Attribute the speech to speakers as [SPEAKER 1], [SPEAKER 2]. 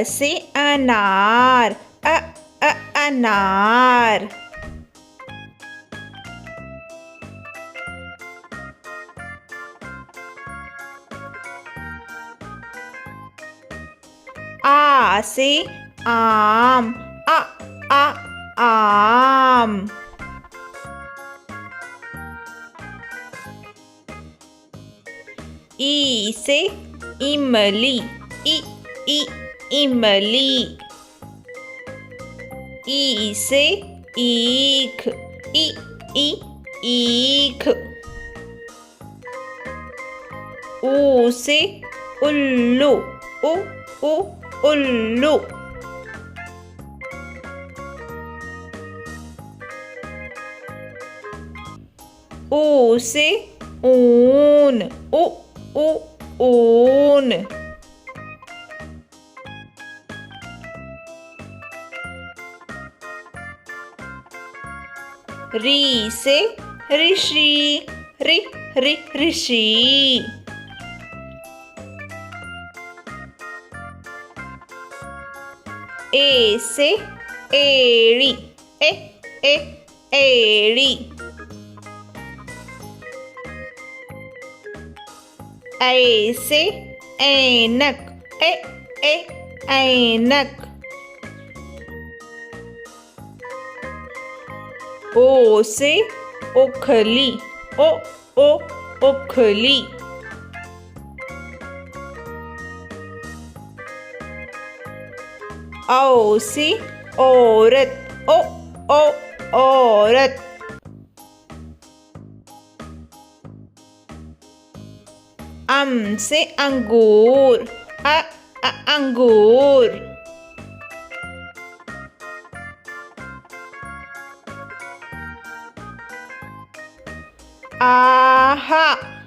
[SPEAKER 1] से अनार, अनार। आ से आम, आम। ई से इमली, इमली। ई से ईख, ईख। ऊ से उल्लू, उल्लू। ऊ से ऊन, ऊन। री से ऋषि, ऋषि। ए से एड़ी, एड़ी। ऐ से ऐनक, ऐनक। ओ से ओखली, ओखली। औ से औरत, औरत। अम से अंगूर, अंगूर। आहा,